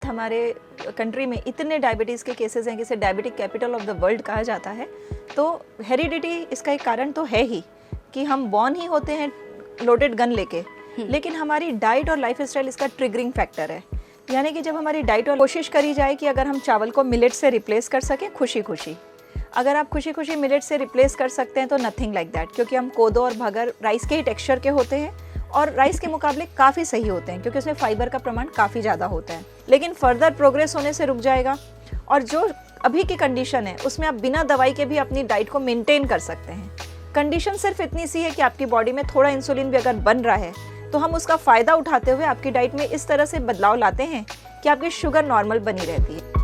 हमारे कंट्री में इतने डायबिटीज़ के केसेस हैं कि इसे diabetic capital of the world कहा जाता है। तो हेरिडिटी इसका एक कारण तो है ही कि हम बॉर्न ही होते हैं लोडेड गन लेके, लेकिन हमारी डाइट और लाइफस्टाइल इसका ट्रिगरिंग फैक्टर है। यानी कि जब हमारी डाइट और कोशिश करी जाए कि अगर हम चावल को मिलेट से रिप्लेस कर सकें खुशी खुशी, अगर आप खुशी खुशी मिलेट से रिप्लेस कर सकते हैं तो नथिंग लाइक दैट, क्योंकि हम कोदो और भगर राइस के ही टेक्सचर के होते हैं और राइस के मुकाबले काफ़ी सही होते हैं क्योंकि उसमें फाइबर का प्रमाण काफ़ी ज़्यादा होता है। लेकिन फर्दर प्रोग्रेस होने से रुक जाएगा और जो अभी की कंडीशन है उसमें आप बिना दवाई के भी अपनी डाइट को मेंटेन कर सकते हैं। कंडीशन सिर्फ इतनी सी है कि आपकी बॉडी में थोड़ा इंसुलिन भी अगर बन रहा है तो हम उसका फ़ायदा उठाते हुए आपकी डाइट में इस तरह से बदलाव लाते हैं कि आपकी शुगर नॉर्मल बनी रहती है।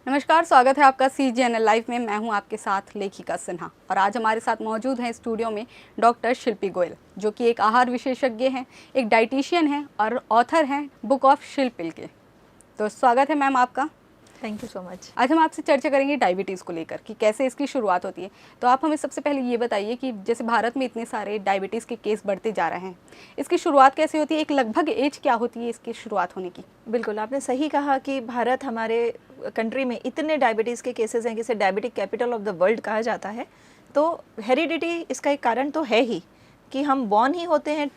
नमस्कार, स्वागत है आपका CGNL लाइव में। मैं हूं आपके साथ लेखिका सिन्हा और आज हमारे साथ मौजूद हैं स्टूडियो में डॉक्टर शिल्पी गोयल, जो कि एक आहार विशेषज्ञ हैं, एक डाइटिशियन हैं और ऑथर हैं बुक ऑफ शिल्पिल के। तो स्वागत है मैम आपका। Thank you so much. आज हम आपसे चर्चा करेंगे डायबिटीज़ को लेकर कि कैसे इसकी शुरुआत होती है। तो आप हमें सबसे पहले ये बताइए कि जैसे भारत में इतने सारे डायबिटीज़ के केस बढ़ते जा रहे हैं, इसकी शुरुआत कैसे होती है? एक लगभग एज क्या होती है इसकी शुरुआत होने की? बिल्कुल, आपने सही कहा कि भारत हमारे कंट्री में इतने डायबिटीज़ के केसेस हैं कि इसे diabetic capital of the world कहा जाता है। तो हेरिडिटी इसका एक कारण तो है ही कि हम बॉर्न ही होते हैं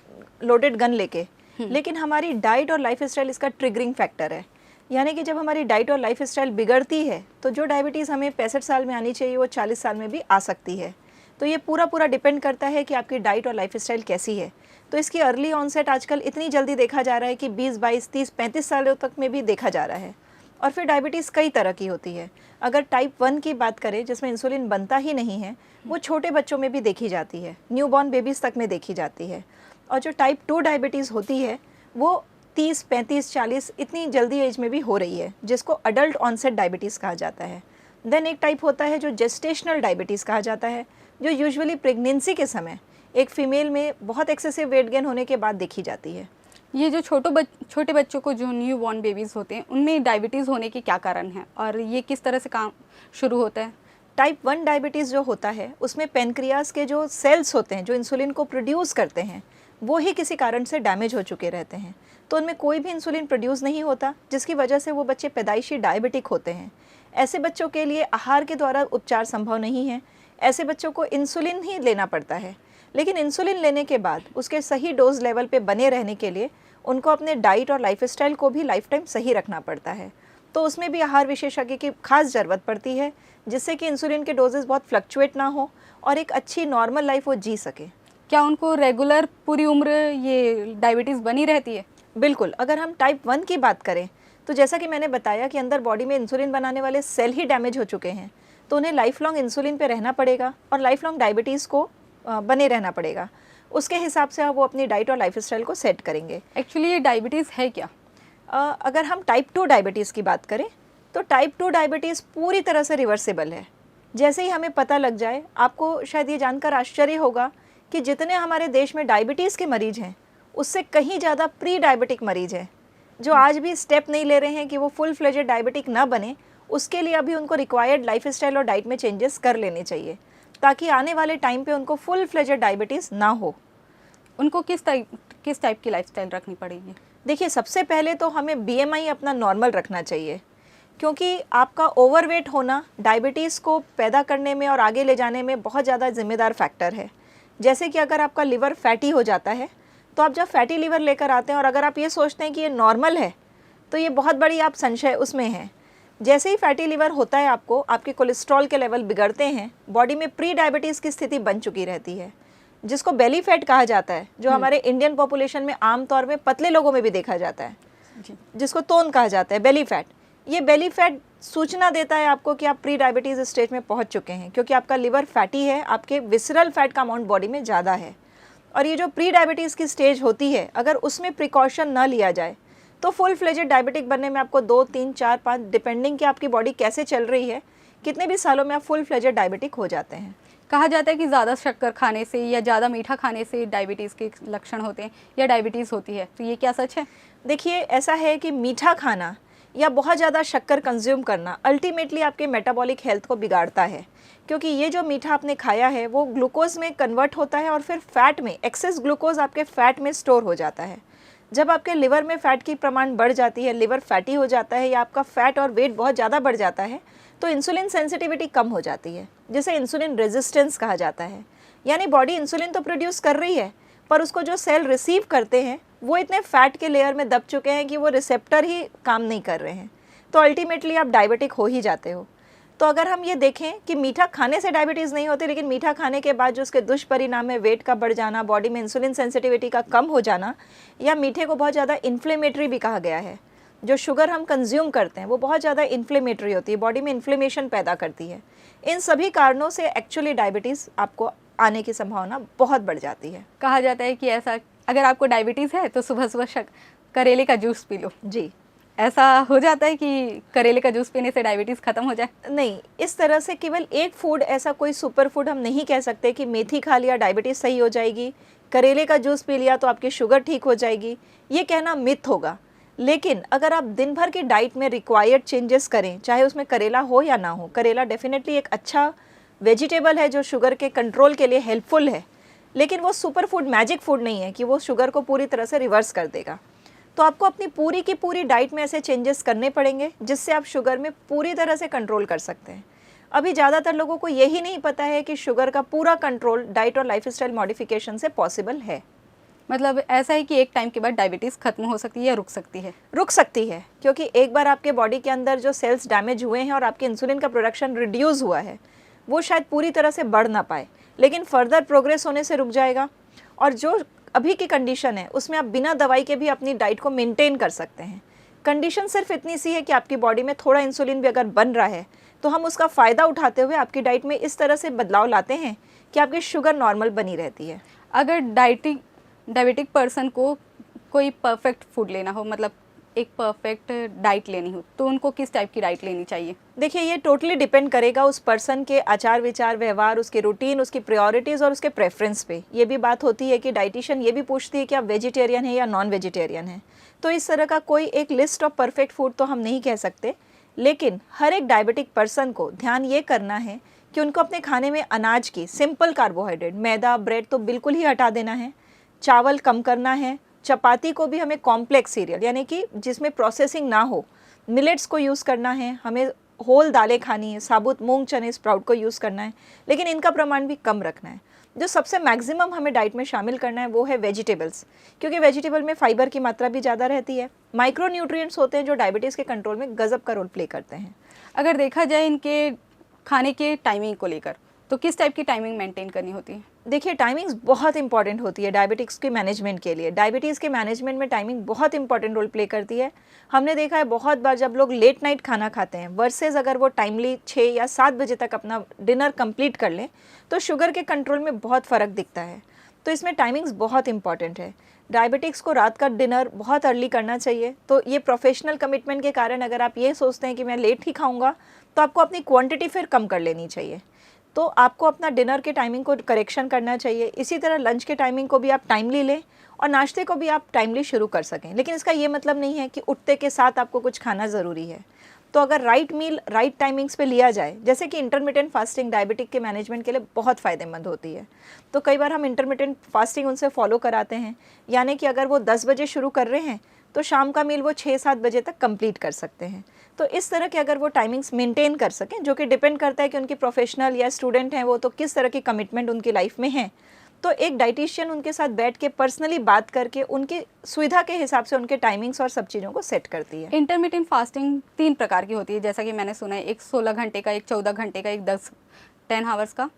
लोडेड गन लेके, लेकिन हमारी डाइट और लाइफस्टाइल इसका ट्रिगरिंग फैक्टर है। यानी कि जब हमारी डाइट और लाइफस्टाइल बिगड़ती है तो जो डायबिटीज़ हमें 65 साल में आनी चाहिए वो 40 साल में भी आ सकती है। तो ये पूरा डिपेंड करता है कि आपकी डाइट और लाइफस्टाइल कैसी है। तो इसकी अर्ली ऑनसेट आजकल इतनी जल्दी देखा जा रहा है कि 20, 22, 30, 35 सालों तक में भी देखा जा रहा है। और फिर डायबिटीज़ कई तरह की होती है। अगर टाइप 1 की बात करें जिसमें इंसुलिन बनता ही नहीं है, वो छोटे बच्चों में भी देखी जाती है, न्यूबॉर्न बेबीज़ तक में देखी जाती है। और जो टाइप 2 डायबिटीज़ होती है वो 30, 35, 40 इतनी जल्दी एज में भी हो रही है, जिसको अडल्ट ऑनसेट डायबिटीज़ कहा जाता है। देन एक टाइप होता है जो जेस्टेशनल डायबिटीज़ कहा जाता है, जो यूजुअली प्रेगनेंसी के समय एक फ़ीमेल में बहुत एक्सेसिव वेट गेन होने के बाद देखी जाती है। ये जो छोटे बच्चों को जो न्यू बॉर्न बेबीज़ होते हैं उनमें डायबिटीज़ होने के क्या कारण हैं और ये किस तरह से काम शुरू होता है? टाइप 1 डायबिटीज़ जो होता है उसमें पेनक्रियास के जो सेल्स होते हैं जो इंसुलिन को प्रोड्यूस करते हैं वो ही किसी कारण से डैमेज हो चुके रहते हैं। तो उनमें कोई भी इंसुलिन प्रोड्यूस नहीं होता, जिसकी वजह से वो बच्चे पैदाइशी डायबिटिक होते हैं। ऐसे बच्चों के लिए आहार के द्वारा उपचार संभव नहीं है। ऐसे बच्चों को इंसुलिन ही लेना पड़ता है। लेकिन इंसुलिन लेने के बाद उसके सही डोज लेवल पे बने रहने के लिए उनको अपने डाइट और लाइफस्टाइल को भी लाइफ टाइम सही रखना पड़ता है। तो उसमें भी आहार विशेषज्ञ की खास ज़रूरत पड़ती है, जिससे कि इंसुलिन के डोजेस बहुत फ्लक्चुएट ना हो और एक अच्छी नॉर्मल लाइफ वो जी सके। क्या उनको रेगुलर पूरी उम्र ये डायबिटीज़ बनी रहती है? बिल्कुल, अगर हम टाइप 1 की बात करें तो जैसा कि मैंने बताया कि अंदर बॉडी में इंसुलिन बनाने वाले सेल ही डैमेज हो चुके हैं, तो उन्हें लाइफ लॉन्ग इंसुलिन पे रहना पड़ेगा और लाइफ लॉन्ग डायबिटीज़ को बने रहना पड़ेगा। उसके हिसाब से वो अपनी डाइट और लाइफस्टाइल को सेट करेंगे। एक्चुअली ये डायबिटीज़ है क्या? अगर हम टाइप 2 डायबिटीज़ की बात करें तो टाइप 2 डायबिटीज़ पूरी तरह से रिवर्सिबल है। जैसे ही हमें पता लग जाए, आपको शायद ये जानकर आश्चर्य होगा कि जितने हमारे देश में डायबिटीज़ के मरीज़ हैं उससे कहीं ज़्यादा प्री डायबिटिक मरीज़ हैं जो आज भी स्टेप नहीं ले रहे हैं कि वो फुल फ्लेजेड डायबिटिक ना बने। उसके लिए अभी उनको रिक्वायर्ड लाइफस्टाइल और डाइट में चेंजेस कर लेने चाहिए ताकि आने वाले टाइम पे उनको फुल फ्लेजेड डायबिटीज़ ना हो। उनको किस टाइप की लाइफस्टाइल रखनी पड़ेगी? देखिए, सबसे पहले तो हमें BMI अपना नॉर्मल रखना चाहिए, क्योंकि आपका ओवरवेट होना डायबिटीज़ को पैदा करने में और आगे ले जाने में बहुत ज़्यादा जिम्मेदार फैक्टर है। जैसे कि अगर आपका लिवर फैटी हो जाता है तो आप जब फैटी लिवर लेकर आते हैं और अगर आप ये सोचते हैं कि ये नॉर्मल है तो ये बहुत बड़ी आप संशय उसमें है। जैसे ही फैटी लिवर होता है आपको आपके कोलेस्ट्रॉल के लेवल बिगड़ते हैं, बॉडी में प्री डायबिटीज़ की स्थिति बन चुकी रहती है, जिसको बेली फैट कहा जाता है, जो हमारे इंडियन पॉपुलेशन में आमतौर में पतले लोगों में भी देखा जाता है, जिसको तोन कहा जाता है, बेली फैट। ये बेली फैट सूचना देता है आपको कि आप प्री डायबिटीज़ स्टेज में पहुंच चुके हैं, क्योंकि आपका लिवर फैटी है, आपके विसरल फैट का अमाउंट बॉडी में ज़्यादा है। और ये जो प्री डायबिटीज़ की स्टेज होती है, अगर उसमें प्रिकॉशन ना लिया जाए तो फुल फ्लेजेड डायबिटिक बनने में आपको 2, 3, 4, 5 डिपेंडिंग कि आपकी बॉडी कैसे चल रही है, कितने भी सालों में आप फुल फ्लेजेड डायबिटिक हो जाते हैं। कहा जाता है कि ज़्यादा शक्कर खाने से या ज़्यादा मीठा खाने से डायबिटीज़ के लक्षण होते हैं या डायबिटीज़ होती है, तो ये क्या सच है? देखिए, ऐसा है कि मीठा खाना या बहुत ज़्यादा शक्कर कंज्यूम करना अल्टीमेटली आपके मेटाबॉलिक हेल्थ को बिगाड़ता है, क्योंकि ये जो मीठा आपने खाया है वो ग्लूकोज में कन्वर्ट होता है और फिर फैट में एक्सेस ग्लूकोज आपके फैट में स्टोर हो जाता है, जब आपके लिवर में फैट की प्रमाण बढ़ जाती है, लिवर फैटी हो जाता है या आपका फैट और वेट बहुत ज़्यादा बढ़ जाता है, तो इंसुलिन सेंसिटिविटी कम हो जाती है, जिसे इंसुलिन रेजिस्टेंस कहा जाता है। यानी बॉडी इंसुलिन तो प्रोड्यूस कर रही है, पर उसको जो सेल रिसीव करते हैं वो इतने फैट के लेयर में दब चुके हैं कि वो रिसेप्टर ही काम नहीं कर रहे हैं, तो अल्टीमेटली आप डायबिटिक हो ही जाते हो। तो अगर हम ये देखें कि मीठा खाने से डायबिटीज़ नहीं होती, लेकिन मीठा खाने के बाद जो उसके दुष्परिणाम है, वेट का बढ़ जाना, बॉडी में इंसुलिन सेंसिटिविटी का कम हो जाना, या मीठे को बहुत ज़्यादा इन्फ्लेमेटरी भी कहा गया है। जो शुगर हम कंज्यूम करते हैं वो बहुत ज़्यादा इन्फ्लेमेटरी होती है, बॉडी में इन्फ्लेमेशन पैदा करती है। इन सभी कारणों से एक्चुअली डायबिटीज़ आपको आने की संभावना बहुत बढ़ जाती है। कहा जाता है कि ऐसा अगर आपको डायबिटीज़ है तो सुबह सुबह करेले का जूस पी लो। जी, ऐसा हो जाता है कि करेले का जूस पीने से डायबिटीज़ ख़त्म हो जाए? नहीं, इस तरह से केवल एक फूड, ऐसा कोई सुपर फूड हम नहीं कह सकते कि मेथी खा लिया डायबिटीज़ सही हो जाएगी, करेले का जूस पी लिया तो आपकी शुगर ठीक हो जाएगी, ये कहना मिथ होगा। लेकिन अगर आप दिन भर की डाइट में रिक्वायर्ड चेंजेस करें, चाहे उसमें करेला हो या ना हो, करेला डेफिनेटली एक अच्छा वेजिटेबल है जो शुगर के कंट्रोल के लिए हेल्पफुल है, लेकिन वो सुपर फूड, मैजिक फूड नहीं है कि वो शुगर को पूरी तरह से रिवर्स कर देगा। तो आपको अपनी पूरी की पूरी डाइट में ऐसे चेंजेस करने पड़ेंगे जिससे आप शुगर में पूरी तरह से कंट्रोल कर सकते हैं। अभी ज़्यादातर लोगों को यही नहीं पता है कि शुगर का पूरा कंट्रोल डाइट और लाइफस्टाइल मॉडिफिकेशन से पॉसिबल है। मतलब ऐसा है कि एक टाइम के बाद डायबिटीज़ खत्म हो सकती है या रुक सकती है? रुक सकती है, क्योंकि एक बार आपके बॉडी के अंदर जो सेल्स डैमेज हुए हैं और आपके इंसुलिन का प्रोडक्शन रिड्यूस हुआ है, वो शायद पूरी तरह से बढ़ ना पाए, लेकिन फर्दर प्रोग्रेस होने से रुक जाएगा। और जो अभी की कंडीशन है उसमें आप बिना दवाई के भी अपनी डाइट को मेंटेन कर सकते हैं। कंडीशन सिर्फ इतनी सी है कि आपकी बॉडी में थोड़ा इंसुलिन भी अगर बन रहा है तो हम उसका फ़ायदा उठाते हुए आपकी डाइट में इस तरह से बदलाव लाते हैं कि आपकी शुगर नॉर्मल बनी रहती है। अगर डायबिटिक पर्सन को कोई परफेक्ट फूड लेना हो, मतलब एक परफेक्ट डाइट लेनी हो, तो उनको किस टाइप की डाइट लेनी चाहिए? देखिए, ये टोटली डिपेंड करेगा उस पर्सन के आचार विचार, व्यवहार, उसके रूटीन, उसकी प्रायोरिटीज़ और उसके प्रेफरेंस पे। ये भी बात होती है कि डाइटिशियन ये भी पूछती है कि आप वेजिटेरियन है या नॉन वेजिटेरियन है। तो इस तरह का कोई एक लिस्ट ऑफ परफेक्ट फूड तो हम नहीं कह सकते, लेकिन हर एक डायबिटिक पर्सन को ध्यान ये करना है कि उनको अपने खाने में अनाज की सिंपल कार्बोहाइड्रेट, मैदा, ब्रेड तो बिल्कुल ही हटा देना है, चावल कम करना है, चपाती को भी हमें कॉम्प्लेक्स सीरियल यानी कि जिसमें प्रोसेसिंग ना हो, मिलेट्स को यूज़ करना है, हमें होल दालें खानी है, साबुत मूंग, चने, स्प्राउट को यूज़ करना है, लेकिन इनका प्रमाण भी कम रखना है। जो सबसे मैक्सिमम हमें डाइट में शामिल करना है वो है वेजिटेबल्स, क्योंकि वेजिटेबल में फाइबर की मात्रा भी ज़्यादा रहती है, माइक्रो न्यूट्रिएंट्स होते हैं जो डायबिटीज़ के कंट्रोल में गजब का रोल प्ले करते हैं। अगर देखा जाए इनके खाने के टाइमिंग को लेकर, तो किस टाइप की टाइमिंग मेंटेन करनी होती है? देखिए, टाइमिंग्स बहुत इंपॉर्टेंट होती है डायबिटिक्स के मैनेजमेंट के लिए। डायबिटीज़ के मैनेजमेंट में टाइमिंग बहुत इंपॉर्टेंट रोल प्ले करती है। हमने देखा है बहुत बार जब लोग लेट नाइट खाना खाते हैं वर्सेस अगर वो टाइमली 6 या 7 बजे तक अपना डिनर कंप्लीट कर लें, तो शुगर के कंट्रोल में बहुत फ़र्क दिखता है। तो इसमें टाइमिंग्स बहुत इंपॉर्टेंट है। डायबिटिक्स को रात का डिनर बहुत अर्ली करना चाहिए। तो ये प्रोफेशनल कमिटमेंट के कारण अगर आप ये सोचते हैं कि मैं लेट ही खाऊंगा, तो आपको अपनी क्वांटिटी फिर कम कर लेनी चाहिए। तो आपको अपना डिनर के टाइमिंग को करेक्शन करना चाहिए। इसी तरह लंच के टाइमिंग को भी आप टाइमली लें और नाश्ते को भी आप टाइमली शुरू कर सकें। लेकिन इसका ये मतलब नहीं है कि उठते के साथ आपको कुछ खाना ज़रूरी है। तो अगर राइट मील राइट टाइमिंग्स पे लिया जाए, जैसे कि इंटरमिटेंट फास्टिंग डायबिटिक के मैनेजमेंट के लिए बहुत फ़ायदेमंद होती है। तो कई बार हम इंटरमिटेंट फास्टिंग उनसे फॉलो कराते हैं, यानी कि अगर वो 10 बजे शुरू कर रहे हैं तो शाम का मील वो 6-7 बजे तक कंप्लीट कर सकते हैं। तो इस तरह के अगर वो टाइमिंग्स मेंटेन कर सकें, जो कि डिपेंड करता है कि उनकी प्रोफेशनल या स्टूडेंट हैं वो तो किस तरह की कमिटमेंट उनकी लाइफ में है, तो एक डाइटिशियन उनके साथ बैठ के पर्सनली बात करके उनकी सुविधा के हिसाब से उनके टाइमिंग्स और सब चीज़ों को सेट करती है। इंटरमिटेंट फास्टिंग 3 प्रकार की होती है, जैसा कि मैंने सुना है, एक 16 घंटे का, एक 14 घंटे का, एक 10 आवर्स का।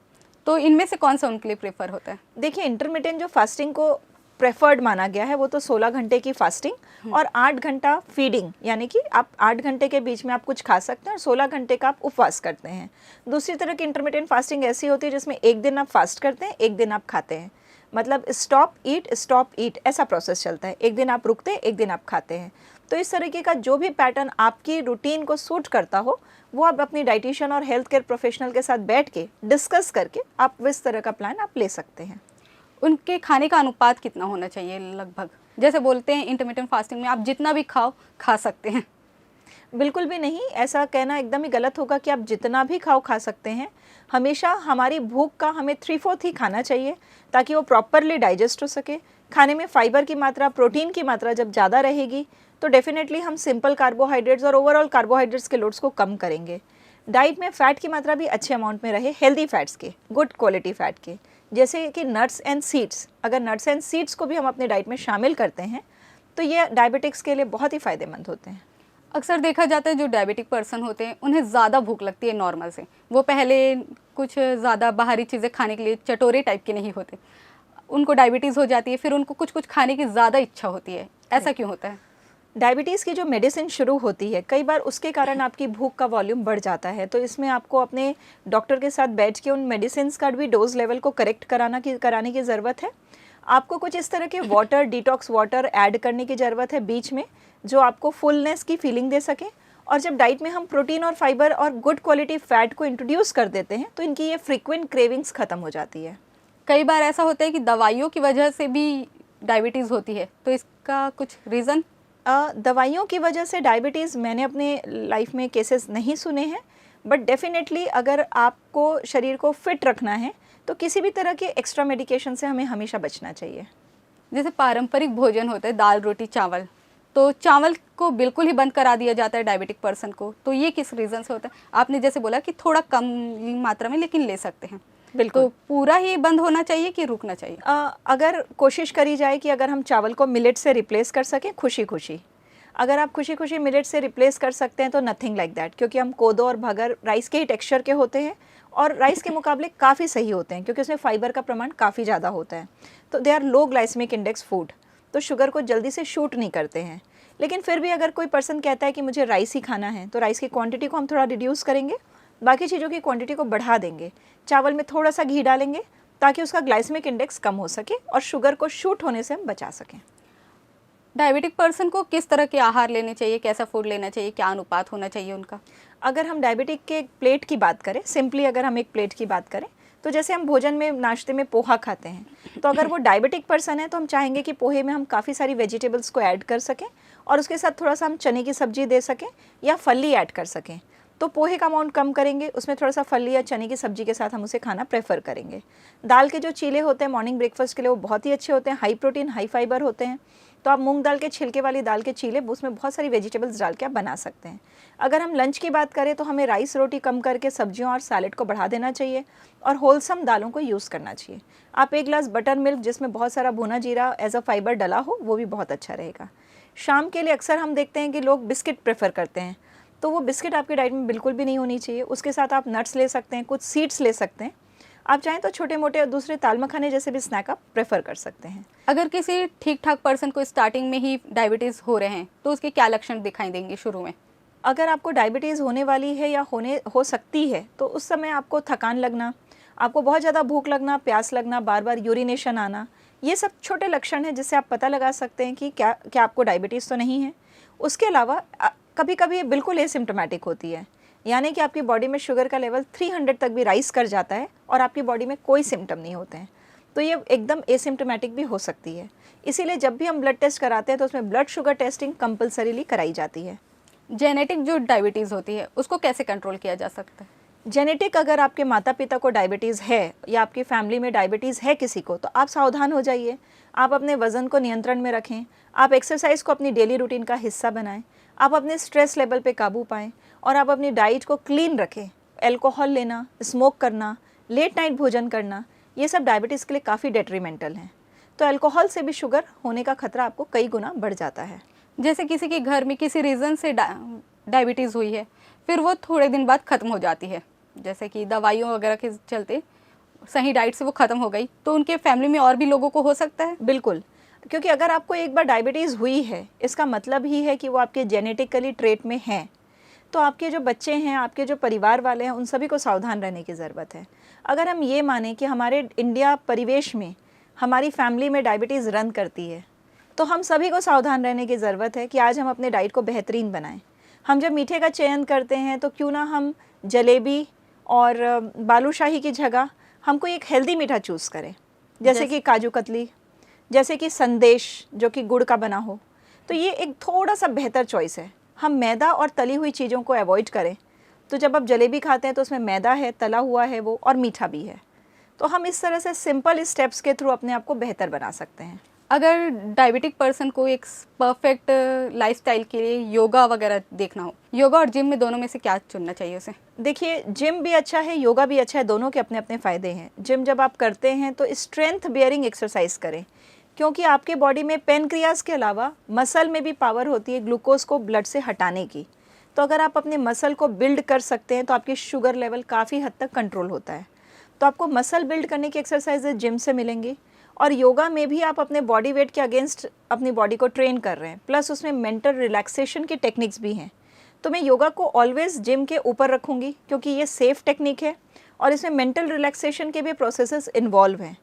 तो इनमें से कौन सा उनके लिए प्रेफर होता है? देखिए, इंटरमिटेंट जो फास्टिंग को प्रेफर्ड माना गया है वो तो 16 घंटे की फास्टिंग और 8 घंटा फीडिंग, यानी कि आप 8 घंटे के बीच में आप कुछ खा सकते हैं और 16 घंटे का आप उपवास करते हैं। दूसरी तरह की इंटरमिटेंट फास्टिंग ऐसी होती है जिसमें एक दिन आप फास्ट करते हैं, एक दिन आप खाते हैं, मतलब स्टॉप ईट ऐसा प्रोसेस चलता है। एक दिन आप रुकते हैं, एक दिन आप खाते हैं। तो इस तरीके का जो भी पैटर्न आपकी रूटीन को सूट करता हो वो आप अपनी डाइटिशियन और हेल्थ केयर प्रोफेशनल के साथ बैठ के डिस्कस करके आप इस तरह का प्लान आप ले सकते हैं। उनके खाने का अनुपात कितना होना चाहिए लगभग? जैसे बोलते हैं इंटरमिटेंट फास्टिंग में आप जितना भी खाओ खा सकते हैं। बिल्कुल भी नहीं, ऐसा कहना एकदम ही गलत होगा कि आप जितना भी खाओ खा सकते हैं। हमेशा हमारी भूख का हमें 3/4 ही खाना चाहिए ताकि वो प्रॉपरली डाइजेस्ट हो सके, खाने में फाइबर की मात्रा, प्रोटीन की मात्रा जब ज़्यादा रहेगी तो डेफिनेटली हम सिंपल कार्बोहाइड्रेट्स और ओवरऑल कार्बोहाइड्रेट्स के लोड्स को कम करेंगे। डाइट में फ़ैट की मात्रा भी अच्छे अमाउंट में रहे, हेल्दी फैट्स के, गुड क्वालिटी फ़ैट के, जैसे कि नट्स एंड सीड्स। अगर नट्स एंड सीड्स को भी हम अपने डाइट में शामिल करते हैं तो ये डायबिटिक्स के लिए बहुत ही फ़ायदेमंद होते हैं। अक्सर देखा जाता है जो डायबिटिक पर्सन होते हैं उन्हें ज़्यादा भूख लगती है नॉर्मल से। वो पहले कुछ ज़्यादा बाहरी चीज़ें खाने के लिए चटोरे टाइप के नहीं होते, उनको डायबिटीज़ हो जाती है, फिर उनको कुछ कुछ खाने की ज़्यादा इच्छा होती है। ऐसा क्यों होता है? डायबिटीज़ की जो मेडिसिन शुरू होती है कई बार उसके कारण आपकी भूख का वॉल्यूम बढ़ जाता है, तो इसमें आपको अपने डॉक्टर के साथ बैठ के उन मेडिसिन का भी डोज लेवल को करेक्ट कराने की ज़रूरत है। आपको कुछ इस तरह के वाटर, डिटॉक्स वाटर ऐड करने की ज़रूरत है बीच में, जो आपको फुलनेस की फीलिंग दे सके। और जब डाइट में हम प्रोटीन और फाइबर और गुड क्वालिटी फ़ैट को इंट्रोड्यूस कर देते हैं तो इनकी ये फ्रीक्वेंट क्रेविंग्स ख़त्म हो जाती है। कई बार ऐसा होता है कि दवाइयों की वजह से भी डायबिटीज़ होती है, तो इसका कुछ रीज़न? दवाइयों की वजह से डायबिटीज़ मैंने अपने लाइफ में केसेस नहीं सुने हैं, बट डेफिनेटली अगर आपको शरीर को फिट रखना है तो किसी भी तरह के एक्स्ट्रा मेडिकेशन से हमें हमेशा बचना चाहिए। जैसे पारंपरिक भोजन होता है दाल रोटी चावल, तो चावल को बिल्कुल ही बंद करा दिया जाता है डायबिटिक पर्सन को, तो ये किस रीज़न से होता है? आपने जैसे बोला कि थोड़ा कम मात्रा में लेकिन ले सकते हैं, बिल्कुल। तो पूरा ही बंद होना चाहिए कि रुकना चाहिए? अगर कोशिश करी जाए कि अगर हम चावल को मिलेट से रिप्लेस कर सकें खुशी खुशी, अगर आप खुशी खुशी मिलेट से रिप्लेस कर सकते हैं तो नथिंग लाइक दैट, क्योंकि हम कोदो और भगर राइस के ही टेक्सचर के होते हैं और राइस के मुकाबले काफ़ी सही होते हैं क्योंकि उसमें फाइबर का प्रमाण काफ़ी ज़्यादा होता है। तो they are low glycemic index food, तो शुगर को जल्दी से शूट नहीं करते हैं। लेकिन फिर भी अगर कोई पर्सन कहता है कि मुझे राइस ही खाना है तो राइस की क्वांटिटी को हम थोड़ा रिड्यूस करेंगे, बाकी चीज़ों की क्वांटिटी को बढ़ा देंगे। चावल में थोड़ा सा घी डालेंगे ताकि उसका ग्लाइसेमिक इंडेक्स कम हो सके और शुगर को शूट होने से हम बचा सकें। डायबिटिक पर्सन को किस तरह के आहार लेने चाहिए, कैसा फूड लेना चाहिए, क्या अनुपात होना चाहिए उनका? अगर हम डायबिटिक के प्लेट की बात करें, सिंपली अगर हम एक प्लेट की बात करें तो जैसे हम भोजन में नाश्ते में पोहा खाते हैं, तो अगर वो डायबिटिक पर्सन है तो हम चाहेंगे कि पोहे में हम काफ़ी सारी वेजिटेबल्स को ऐड कर सकें और उसके साथ थोड़ा सा हम चने की सब्जी दे सकें या फली ऐड कर सकें। तो पोहे का अमाउंट कम करेंगे, उसमें थोड़ा सा फली या चने की सब्जी के साथ हम उसे खाना प्रेफर करेंगे। दाल के जो चीले होते हैं मॉर्निंग ब्रेकफास्ट के लिए वो बहुत ही अच्छे होते हैं, हाई प्रोटीन हाई फाइबर होते हैं। तो आप मूंग दाल के छिलके वाली दाल के चीले, उसमें बहुत सारी वेजिटेबल्स डाल के आप बना सकते हैं। अगर हम लंच की बात करें तो हमें राइस रोटी कम करके सब्जियों और सैलेड को बढ़ा देना चाहिए और होलसम दालों को यूज़ करना चाहिए। आप एक गिलास बटर मिल्क जिसमें बहुत सारा भुना जीरा एज अ फाइबर डला हो वो भी बहुत अच्छा रहेगा। शाम के लिए अक्सर हम देखते हैं कि लोग बिस्किट प्रेफर करते हैं, तो वो बिस्किट आपकी डाइट में बिल्कुल भी नहीं होनी चाहिए। उसके साथ आप नट्स ले सकते हैं, कुछ सीड्स ले सकते हैं। आप चाहें तो छोटे मोटे दूसरे ताल मखाने जैसे भी स्नैक आप प्रेफर कर सकते हैं। अगर किसी ठीक ठाक पर्सन को स्टार्टिंग में ही डायबिटीज़ हो रहे हैं तो उसके क्या लक्षण दिखाई देंगे शुरू में? अगर आपको डायबिटीज़ होने वाली है या हो सकती है तो उस समय आपको थकान लगना, आपको बहुत ज़्यादा भूख लगना, प्यास लगना, बार बार यूरिनेशन आना, ये सब छोटे लक्षण हैं जिससे आप पता लगा सकते हैं कि क्या आपको डायबिटीज़ तो नहीं है। उसके अलावा कभी कभी ये बिल्कुल एसिम्प्टोमेटिक होती है, यानी कि आपकी बॉडी में शुगर का लेवल 300 तक भी राइज कर जाता है और आपकी बॉडी में कोई सिम्टम नहीं होते हैं, तो ये एकदम एसिम्प्टोमेटिक भी हो सकती है। इसीलिए जब भी हम ब्लड टेस्ट कराते हैं तो उसमें ब्लड शुगर टेस्टिंग कंपलसरीली कराई जाती है। जेनेटिक जो डायबिटीज़ होती है उसको कैसे कंट्रोल किया जा सकता है? जेनेटिक अगर आपके माता पिता को डायबिटीज़ है या आपकी फैमिली में डायबिटीज़ है किसी को, तो आप सावधान हो जाइए। आप अपने वज़न को नियंत्रण में रखें, आप एक्सरसाइज को अपनी डेली रूटीन का हिस्सा बनाएं, आप अपने स्ट्रेस लेवल पे काबू पाएं और आप अपनी डाइट को क्लीन रखें। अल्कोहल लेना, स्मोक करना, लेट नाइट भोजन करना, ये सब डायबिटीज़ के लिए काफ़ी डेट्रीमेंटल हैं। तो अल्कोहल से भी शुगर होने का खतरा आपको कई गुना बढ़ जाता है। जैसे किसी के घर में किसी रीज़न से डायबिटीज़ हुई है, फिर वो थोड़े दिन बाद ख़त्म हो जाती है, जैसे कि दवाइयों वगैरह के चलते सही डाइट से वो ख़त्म हो गई, तो उनके फैमिली में और भी लोगों को हो सकता है? बिल्कुल, क्योंकि अगर आपको एक बार डायबिटीज़ हुई है इसका मतलब ही है कि वो आपके जेनेटिकली ट्रेट में हैं। तो आपके जो बच्चे हैं, आपके जो परिवार वाले हैं, उन सभी को सावधान रहने की ज़रूरत है। अगर हम ये माने कि हमारे इंडिया परिवेश में हमारी फैमिली में डायबिटीज़ रन करती है, तो हम सभी को सावधान रहने की ज़रूरत है कि आज हम अपने डाइट को बेहतरीन बनाएं। हम जब मीठे का चयन करते हैं तो क्यों ना हम जलेबी और बालूशाही की जगह हम कोई एक हेल्दी मीठा चूज़ करें, जैसे कि काजू कतली, जैसे कि संदेश जो कि गुड़ का बना हो। तो ये एक थोड़ा सा बेहतर चॉइस है। हम मैदा और तली हुई चीज़ों को अवॉइड करें। तो जब आप जलेबी खाते हैं तो उसमें मैदा है, तला हुआ है वो, और मीठा भी है। तो हम इस तरह से सिंपल स्टेप्स के थ्रू अपने आप को बेहतर बना सकते हैं। अगर डायबिटिक पर्सन को एक परफेक्ट लाइफस्टाइल के लिए योगा वगैरह देखना हो, योगा और जिम में दोनों में से क्या चुनना चाहिए उसे? देखिए, जिम भी अच्छा है, योगा भी अच्छा है, दोनों के अपने अपने फ़ायदे हैं। जिम जब आप करते हैं तो स्ट्रेंथ बियरिंग एक्सरसाइज करें, क्योंकि आपके बॉडी में पेनक्रियाज के अलावा मसल में भी पावर होती है ग्लूकोज को ब्लड से हटाने की। तो अगर आप अपने मसल को बिल्ड कर सकते हैं तो आपकी शुगर लेवल काफ़ी हद तक कंट्रोल होता है। तो आपको मसल बिल्ड करने की एक्सरसाइजेज जिम से मिलेंगी, और योगा में भी आप अपने बॉडी वेट के अगेंस्ट अपनी बॉडी को ट्रेन कर रहे हैं, प्लस उसमें मेंटल रिलैक्सेशन की टेक्निक्स भी हैं। तो मैं योगा को ऑलवेज जिम के ऊपर रखूँगी, क्योंकि ये सेफ़ टेक्निक है और इसमें मेंटल रिलैक्सेशन के भी प्रोसेसेस इन्वॉल्व हैं।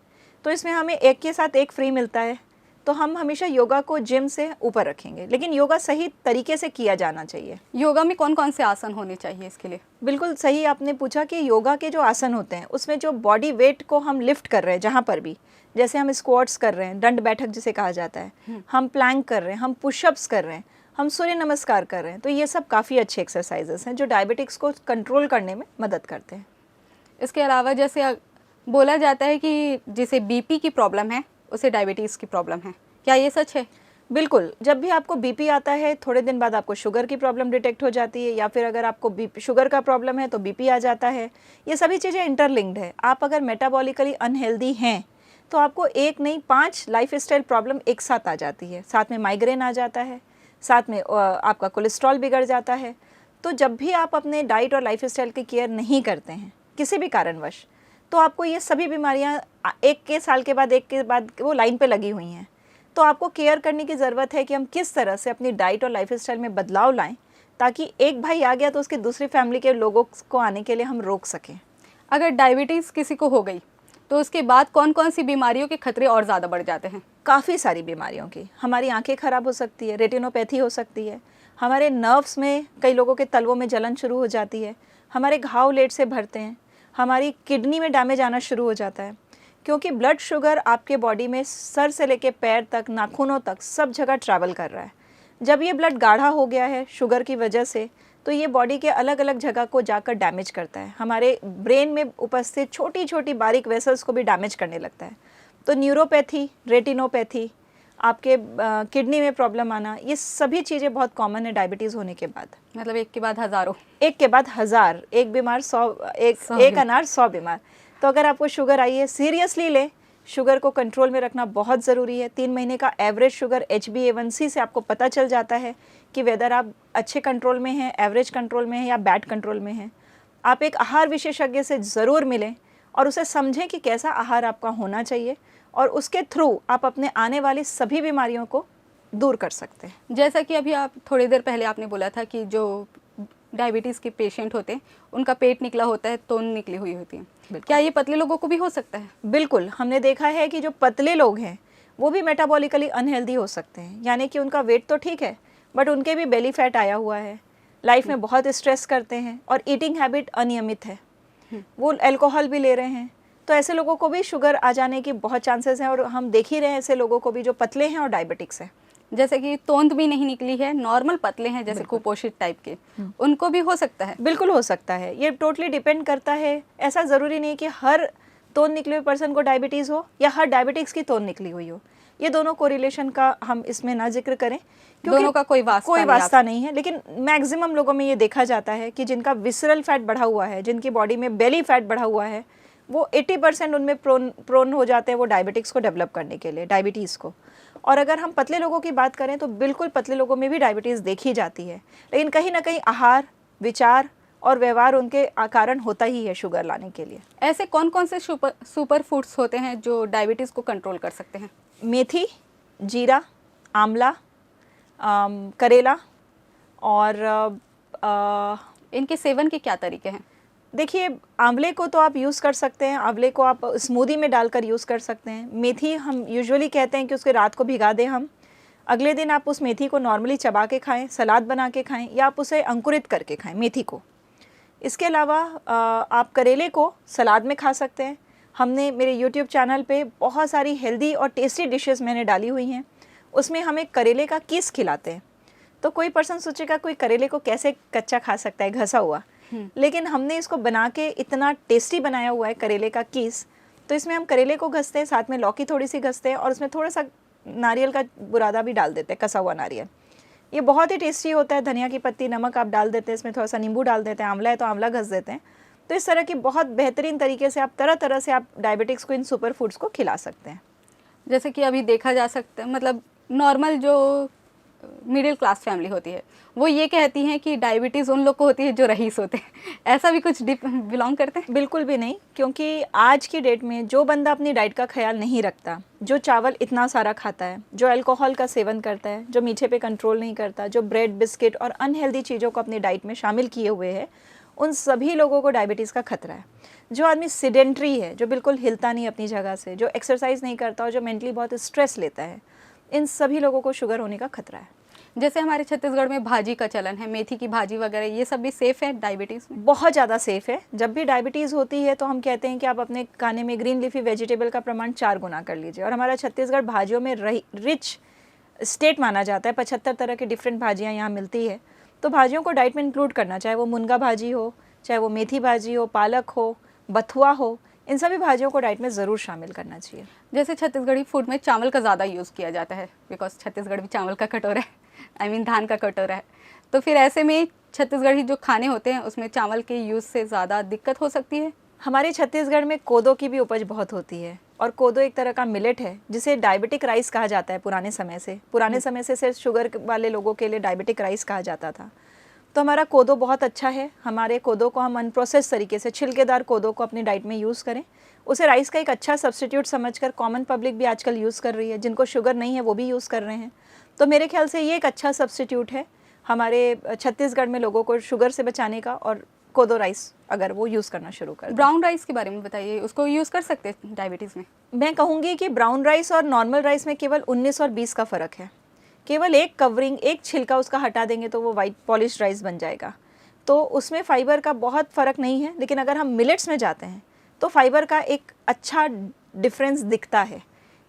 तो इसमें हमें एक के साथ एक फ्री मिलता है, तो हम हमेशा योगा को जिम से ऊपर रखेंगे, लेकिन योगा सही तरीके से किया जाना चाहिए। योगा में कौन कौन से आसन होने चाहिए इसके लिए? बिल्कुल सही आपने पूछा कि योगा के जो आसन होते हैं उसमें जो बॉडी वेट को हम लिफ्ट कर रहे हैं, जहाँ पर भी, जैसे हम स्क्वाट्स कर रहे हैं, दंड बैठक जिसे कहा जाता है, हम प्लैंक कर रहे हैं, हम पुशअप्स कर रहे हैं, हम सूर्य नमस्कार कर रहे हैं, तो ये सब काफ़ी अच्छे एक्सरसाइजेस हैं जो डायबिटिक्स को कंट्रोल करने में मदद करते हैं। इसके अलावा जैसे बोला जाता है कि जिसे बीपी की प्रॉब्लम है उसे डायबिटीज़ की प्रॉब्लम है, क्या ये सच है? बिल्कुल, जब भी आपको बीपी आता है थोड़े दिन बाद आपको शुगर की प्रॉब्लम डिटेक्ट हो जाती है, या फिर अगर आपको शुगर का प्रॉब्लम है तो बीपी आ जाता है। ये सभी चीज़ें इंटरलिंक्ड है। आप अगर मेटाबॉलिकली अनहेल्दी हैं तो आपको एक नहीं 5 लाइफस्टाइल प्रॉब्लम एक साथ आ जाती है, साथ में माइग्रेन आ जाता है, साथ में आपका कोलेस्ट्रॉल बिगड़ जाता है। तो जब भी आप अपने डाइट और लाइफस्टाइल की केयर नहीं करते हैं किसी भी कारणवश, तो आपको ये सभी बीमारियां एक के साल के बाद एक के बाद वो लाइन पे लगी हुई हैं। तो आपको केयर करने की ज़रूरत है कि हम किस तरह से अपनी डाइट और लाइफस्टाइल में बदलाव लाएं, ताकि एक भाई आ गया तो उसकी दूसरी फैमिली के लोगों को आने के लिए हम रोक सकें। अगर डायबिटीज़ किसी को हो गई तो उसके बाद कौन कौन सी बीमारियों के खतरे और ज़्यादा बढ़ जाते हैं? काफ़ी सारी बीमारियों की, हमारी आंखें ख़राब हो सकती है, रेटिनोपैथी हो सकती है, हमारे नर्व्स में कई लोगों के तलवों में जलन शुरू हो जाती है, हमारे घाव लेट से भरते हैं, हमारी किडनी में डैमेज आना शुरू हो जाता है, क्योंकि ब्लड शुगर आपके बॉडी में सर से लेके पैर तक, नाखूनों तक सब जगह ट्रैवल कर रहा है। जब ये ब्लड गाढ़ा हो गया है शुगर की वजह से, तो ये बॉडी के अलग अलग जगह को जाकर डैमेज करता है, हमारे ब्रेन में उपस्थित छोटी छोटी बारीक वेसल्स को भी डैमेज करने लगता है। तो न्यूरोपैथी, रेटिनोपैथी, आपके किडनी में प्रॉब्लम आना, ये सभी चीज़ें बहुत कॉमन है डायबिटीज़ होने के बाद। मतलब एक के बाद हज़ारों, एक के बाद हज़ार, एक बीमार 100, एक अनार 100 बीमार। तो अगर आपको शुगर आई है, सीरियसली लें, शुगर को कंट्रोल में रखना बहुत ज़रूरी है। 3 महीने का एवरेज शुगर HbA1c से आपको पता चल जाता है कि वेदर आप अच्छे कंट्रोल में हैं, एवरेज कंट्रोल में हैं या बैड कंट्रोल में हैं। आप एक आहार विशेषज्ञ से ज़रूर मिलें और उसे समझें कि कैसा आहार आपका होना चाहिए, और उसके थ्रू आप अपने आने वाली सभी बीमारियों को दूर कर सकते हैं। जैसा कि अभी आप थोड़ी देर पहले आपने बोला था कि जो डायबिटीज़ के पेशेंट होते हैं उनका पेट निकला होता है, तोन निकली हुई होती है, क्या ये पतले लोगों को भी हो सकता है? बिल्कुल, हमने देखा है कि जो पतले लोग हैं वो भी मेटाबॉलिकली अनहेल्दी हो सकते हैं, यानी कि उनका वेट तो ठीक है बट उनके भी बेली फैट आया हुआ है, लाइफ में बहुत स्ट्रेस करते हैं और ईटिंग हैबिट अनियमित है, वो अल्कोहल भी ले रहे हैं। तो ऐसे लोगों को भी शुगर आ जाने की बहुत चांसेस हैं, और हम देख ही रहे हैं ऐसे लोगों को भी जो पतले हैं और डायबिटिक्स है। जैसे कि तोंद भी नहीं निकली है, नॉर्मल पतले हैं जैसे कुपोषित टाइप के, उनको भी हो सकता है? बिल्कुल हो सकता है, ये टोटली डिपेंड करता है। ऐसा ज़रूरी नहीं कि हर तोंद निकले हुए पर्सन को डायबिटीज़ हो या हर डायबिटिक्स की तोंद निकली हुई हो। ये दोनों कोरिलेशन का हम इसमें ना जिक्र करें, क्योंकि दोनों का कोई वास्ता नहीं है। लेकिन मैक्सिमम लोगों में ये देखा जाता है कि जिनका विसरल फैट बढ़ा हुआ है, जिनकी बॉडी में बेली फैट बढ़ा हुआ है, वो 80% उनमें प्रोन हो जाते हैं वो डायबिटिक्स को डेवलप करने के लिए, डायबिटीज़ को। और अगर हम पतले लोगों की बात करें तो बिल्कुल पतले लोगों में भी डायबिटीज़ देखी जाती है, लेकिन कहीं ना कहीं आहार, विचार और व्यवहार उनके कारण होता ही है शुगर लाने के लिए। ऐसे कौन कौन से सुपर फूड्स होते हैं जो डायबिटीज़ को कंट्रोल कर सकते हैं? मेथी, जीरा, आंवला, करेला, और इनके सेवन के क्या तरीके हैं? देखिए, आंवले को तो आप यूज़ कर सकते हैं, आंवले को आप स्मूदी में डालकर यूज़ कर सकते हैं। मेथी हम यूजुअली कहते हैं कि उसके रात को भिगा दें हम, अगले दिन आप उस मेथी को नॉर्मली चबा के खाएं, सलाद बना के खाएं, या आप उसे अंकुरित करके खाएं मेथी को। इसके अलावा आप करेले को सलाद में खा सकते हैं। हमने मेरे YouTube चैनल पे बहुत सारी हेल्दी और टेस्टी डिशेस मैंने डाली हुई हैं, उसमें हमें करेले का कीस खिलाते हैं। तो कोई पर्सन सोचेगा कोई करेले को कैसे कच्चा खा सकता है, घसा हुआ, लेकिन हमने इसको बना के इतना टेस्टी बनाया हुआ है करेले का कीस। तो इसमें हम करेले को घसते हैं, साथ में लौकी थोड़ी सी घसते हैं और उसमें थोड़ा सा नारियल का बुरादा भी डाल देते हैं, कसा हुआ नारियल। ये बहुत ही टेस्टी होता है। धनिया की पत्ती, नमक आप डाल देते हैं, इसमें थोड़ा सा नींबू डाल देते हैं, आंवला है तो आंवला घस देते हैं। तो इस तरह की बहुत बेहतरीन तरीके से आप तरह तरह से आप डायबिटिक्स को इन सुपर फूड्स को खिला सकते हैं। जैसे कि अभी देखा जा सकता है, मतलब नॉर्मल जो मिडिल क्लास फैमिली होती है वो ये कहती हैं कि डायबिटीज़ उन लोग को होती है जो रईस होते हैं। ऐसा भी कुछ बिलोंग करते हैं? बिल्कुल भी नहीं, क्योंकि आज की डेट में जो बंदा अपनी डाइट का ख्याल नहीं रखता, जो चावल इतना सारा खाता है, जो अल्कोहल का सेवन करता है, जो मीठे पे कंट्रोल नहीं करता, जो ब्रेड, बिस्किट और अनहेल्दी चीज़ों को अपनी डाइट में शामिल किए हुए है, उन सभी लोगों को डायबिटीज़ का खतरा है। जो आदमी सिडेंट्री है, जो बिल्कुल हिलता नहीं अपनी जगह से, जो एक्सरसाइज नहीं करता और जो मेंटली बहुत स्ट्रेस लेता है, इन सभी लोगों को शुगर होने का खतरा है। जैसे हमारे छत्तीसगढ़ में भाजी का चलन है, मेथी की भाजी वगैरह, ये सब भी सेफ़ है डायबिटीज़ में? बहुत ज़्यादा सेफ़ है। जब भी डायबिटीज़ होती है तो हम कहते हैं कि आप अपने खाने में ग्रीन लीफी वेजिटेबल का प्रमाण 4 गुना कर लीजिए। और हमारा छत्तीसगढ़ भाजियों में रिच स्टेट माना जाता है। 75 तरह की डिफरेंट भाजियाँ यहाँ मिलती है। तो भाजियों को डाइट में इंक्लूड करना, चाहे वो मुनगा भाजी हो, चाहे वो मेथी भाजी हो, पालक हो, बथुआ हो, इन सभी भाजियों को डाइट में ज़रूर शामिल करना चाहिए। जैसे छत्तीसगढ़ी फूड में चावल का ज़्यादा यूज़ किया जाता है, बिकॉज छत्तीसगढ़ भी चावल का कटोरा है, धान का कटोरा है। तो फिर ऐसे में छत्तीसगढ़ी जो खाने होते हैं उसमें चावल के यूज़ से ज़्यादा दिक्कत हो सकती है? हमारे छत्तीसगढ़ में कोदो की भी उपज बहुत होती है, और कोदो एक तरह का मिलेट है जिसे डायबिटिक राइस कहा जाता है। पुराने समय से सिर्फ शुगर वाले लोगों के लिए डायबिटिक राइस कहा जाता था। तो हमारा कोदो बहुत अच्छा है। हमारे कोदो को हम अनप्रोसेस तरीके से, छिलकेदार कोदो को अपनी डाइट में यूज़ करें। उसे राइस का एक अच्छा सब्स्टिट्यूट समझकर कॉमन पब्लिक भी आजकल यूज़ कर रही है। जिनको शुगर नहीं है वो भी यूज़ कर रहे हैं। तो मेरे ख्याल से ये एक अच्छा सब्स्टिट्यूट है हमारे छत्तीसगढ़ में लोगों को शुगर से बचाने का। और कोदो राइस अगर वो यूज़ करना शुरू कर दें। ब्राउन राइस के बारे में बताइए, उसको यूज़ कर सकते हैं डायबिटीज़ में? मैं कहूँगी कि ब्राउन राइस और नॉर्मल राइस में केवल 19 और 20 का फ़र्क है। केवल एक कवरिंग, एक छिलका उसका हटा देंगे तो वो वाइट पॉलिश राइस बन जाएगा। तो उसमें फ़ाइबर का बहुत फ़र्क नहीं है। लेकिन अगर हम मिलेट्स में जाते हैं तो फ़ाइबर का एक अच्छा डिफरेंस दिखता है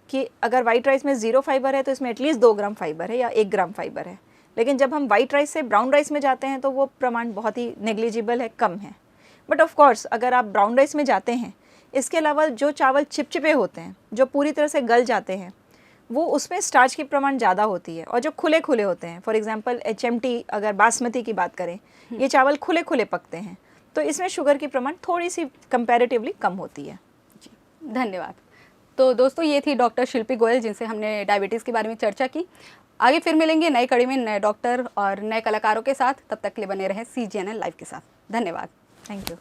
कि अगर वाइट राइस में 0 फाइबर है तो इसमें एटलीस्ट 2 ग्राम फाइबर है या 1 ग्राम फाइबर है। लेकिन जब हम वाइट राइस से ब्राउन राइस में जाते हैं तो वो प्रमाण बहुत ही नेग्लिजिबल है, कम है। बट ऑफ कोर्स अगर आप ब्राउन राइस में जाते हैं, इसके अलावा जो चावल चिपचिपे होते हैं, जो पूरी तरह से गल जाते हैं, वो उसमें स्टार्च की प्रमाण ज़्यादा होती है। और जो खुले खुले होते हैं, फॉर एग्जांपल HMT अगर बासमती की बात करें, ये चावल खुले खुले पकते हैं, तो इसमें शुगर की प्रमाण थोड़ी सी कंपैरेटिवली कम होती है। जी, धन्यवाद। तो दोस्तों, ये थी डॉक्टर शिल्पी गोयल जिनसे हमने डायबिटीज़ के बारे में चर्चा की। आगे फिर मिलेंगे नई कड़ी में नए डॉक्टर और नए कलाकारों के साथ। तब तक के लिए बने रहें CGNL लाइव के साथ। धन्यवाद। Thank you.